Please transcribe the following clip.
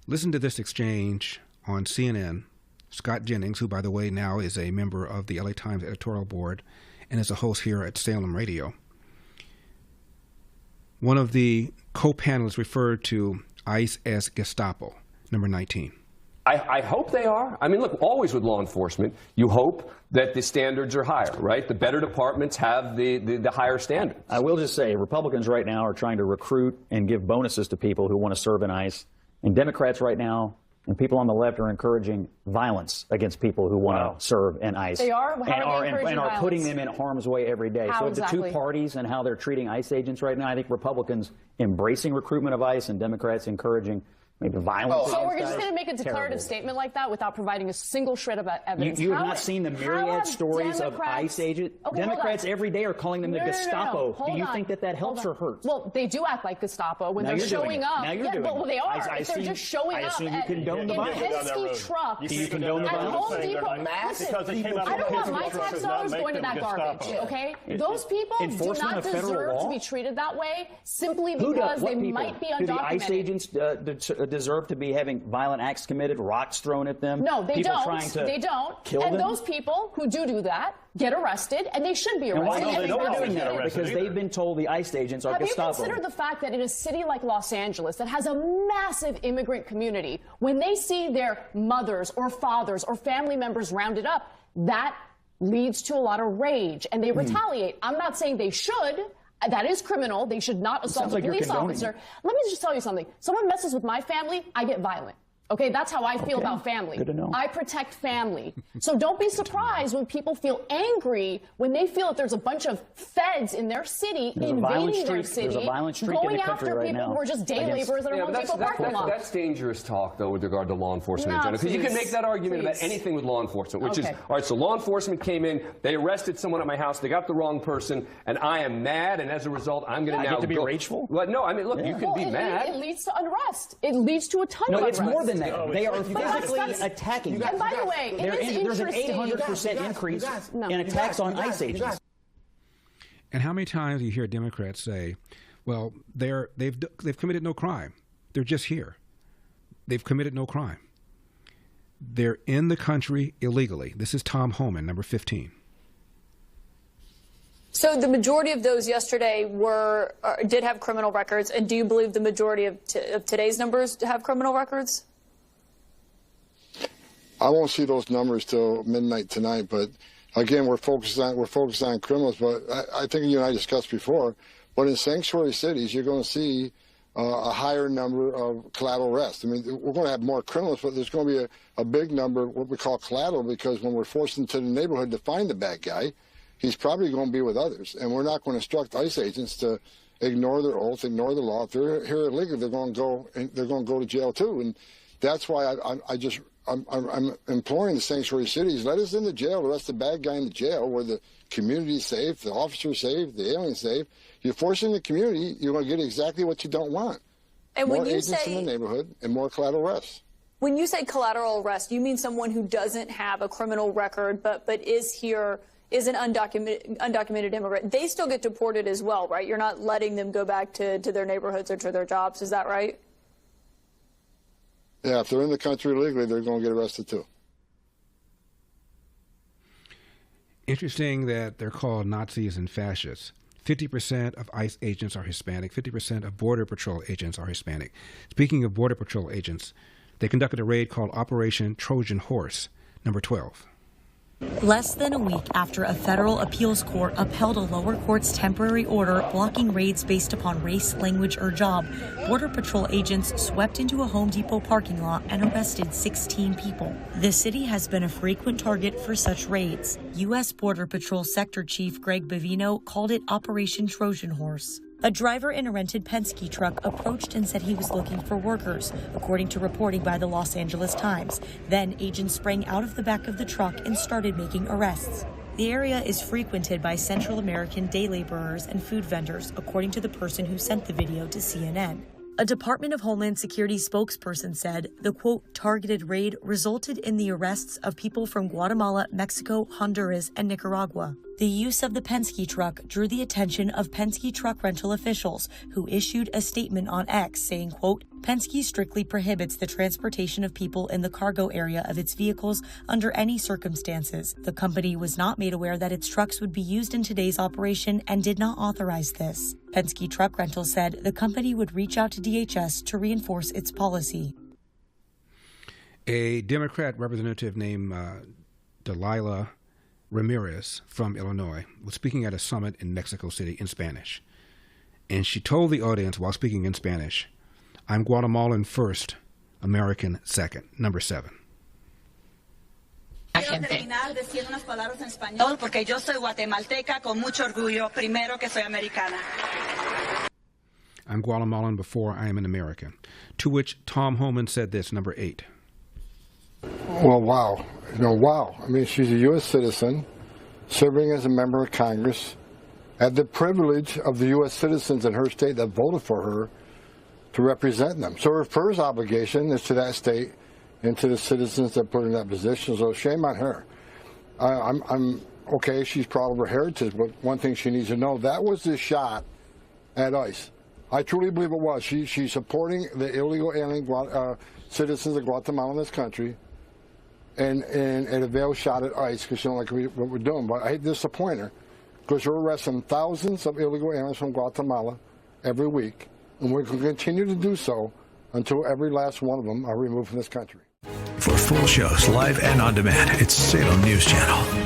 Listen to this exchange on CNN. Scott Jennings, who, by the way, now is a member of the LA Times editorial board and is a host here at Salem Radio. One of the co-panelists referred to ICE as Gestapo, number 19. I hope they are. I mean, look, always with law enforcement, you hope that the standards are higher, right? The better departments have the higher standards. I will just say, Republicans right now are trying to recruit and give bonuses to people who want to serve in ICE. And Democrats right now and people on the left are encouraging violence against people who want to serve in ICE. They are? And are putting them in harm's way every day. How so exactly? The two parties and how they're treating ICE agents right now, I think Republicans embracing recruitment of ICE and Democrats encouraging maybe violence. So we're just going to make a declarative statement like that without providing a single shred of evidence. You have not seen the myriad stories of ICE agents? Okay, Democrats every day are calling them the Gestapo. No. Do you think that helps or hurts? Well, they do act like Gestapo when they're showing up. Now you're doing it. Well, they are. If they're just showing up. I assume you condone the violence. Penske trucks. Do you condone the violence? Home Depot. Listen, I don't want my tax dollars going to that garbage, okay? Those people do not deserve to be treated that way simply because they might be undocumented. Do the ICE agents deserve to be having violent acts committed, rocks thrown at them? No, they people don't. Trying to they don't. Kill and them? Those people who do that get arrested, and they should be arrested. And why they don't doing that? Because they've been told the ICE agents are Gestapo. Have you considered the fact that in a city like Los Angeles that has a massive immigrant community, when they see their mothers or fathers or family members rounded up, that leads to a lot of rage, and they retaliate. I'm not saying they should. That is criminal. They should not assault a police officer. Let me just tell you something. Someone messes with my family, I get violent. Okay, that's how I feel about family. Good to know. I protect family. So don't be surprised when people feel angry when they feel that there's a bunch of feds in their city invading their city, going after people who are just day laborers that are Home Depot parking lots. That's dangerous talk, though, with regard to law enforcement in general. Because you can make that argument about anything with law enforcement, which is, all right, so law enforcement came in, they arrested someone at my house, they got the wrong person, and I am mad, and as a result, I'm going to now get to be rageful? Well, no, I mean, look, you can be mad. It leads to unrest. It leads to a ton of unrest. No, it's more than that. They are physically attacking. And by the way, there's an 800% increase in attacks on ICE agents. And how many times do you hear Democrats say, well, they've committed no crime. They're just here. They've committed no crime. They're in the country illegally. This is Tom Homan, number 15. So the majority of those yesterday did have criminal records, and do you believe the majority of today's numbers have criminal records? I won't see those numbers till midnight tonight, but again, we're focused on criminals. But I think you and I discussed before, but in sanctuary cities, you're going to see a higher number of collateral arrests. I mean, we're going to have more criminals, but there's going to be a big number, what we call collateral, because when we're forced into the neighborhood to find the bad guy, he's probably going to be with others, and we're not going to instruct ICE agents to ignore their oath, ignore the law. If they're here illegally, they're going to go to jail too, and that's why I'm imploring the sanctuary cities, let us in the jail, arrest the bad guy in the jail where the community's safe, the officer's safe, the alien's safe. You're forcing the community, you're going to get exactly what you don't want. And more when you agents in the neighborhood and more collateral arrests. When you say collateral arrest, you mean someone who doesn't have a criminal record but is here, is an undocumented immigrant. They still get deported as well, right? You're not letting them go back to their neighborhoods or to their jobs. Is that right? Yeah, if they're in the country illegally, they're going to get arrested too. Interesting that they're called Nazis and fascists. 50% of ICE agents are Hispanic. 50% of Border Patrol agents are Hispanic. Speaking of Border Patrol agents, they conducted a raid called Operation Trojan Horse, number 12. Less than a week after a federal appeals court upheld a lower court's temporary order blocking raids based upon race, language, or job, Border Patrol agents swept into a Home Depot parking lot and arrested 16 people. The city has been a frequent target for such raids. U.S. Border Patrol Sector Chief Greg Bavino called it Operation Trojan Horse. A driver in a rented Penske truck approached and said he was looking for workers, according to reporting by the Los Angeles Times. Then agents sprang out of the back of the truck and started making arrests. The area is frequented by Central American day laborers and food vendors, according to the person who sent the video to CNN. A Department of Homeland Security spokesperson said the, quote, targeted raid resulted in the arrests of people from Guatemala, Mexico, Honduras, and Nicaragua. The use of the Penske truck drew the attention of Penske truck rental officials, who issued a statement on X saying, quote, Penske strictly prohibits the transportation of people in the cargo area of its vehicles under any circumstances. The company was not made aware that its trucks would be used in today's operation and did not authorize this. Penske Truck Rental said the company would reach out to DHS to reinforce its policy. A Democrat representative named Delilah Ramirez from Illinois was speaking at a summit in Mexico City in Spanish. And she told the audience while speaking in Spanish, "I'm Guatemalan first, American second." Number 7. Quiero terminar diciendo unas palabras en español porque yo soy guatemalteca con mucho orgullo, primero que soy americana. I'm Guatemalan before I am an American. To which Tom Homan said this, number 8. Well, wow. Wow. I mean, she's a U.S. citizen serving as a member of Congress, had the privilege of the U.S. citizens in her state that voted for her to represent them. So her first obligation is to that state and to the citizens that put her in that position. So shame on her. I'm okay, she's proud of her heritage, but one thing she needs to know, that was the shot at ICE. I truly believe it was. She's supporting the illegal alien citizens of Guatemala in this country, and a veiled shot at ICE because she don't like what we're doing. But I hate to disappoint her, because we're arresting thousands of illegal aliens from Guatemala every week, and we're going to continue to do so until every last one of them are removed from this country. For full shows, live and on demand, it's Salem News Channel.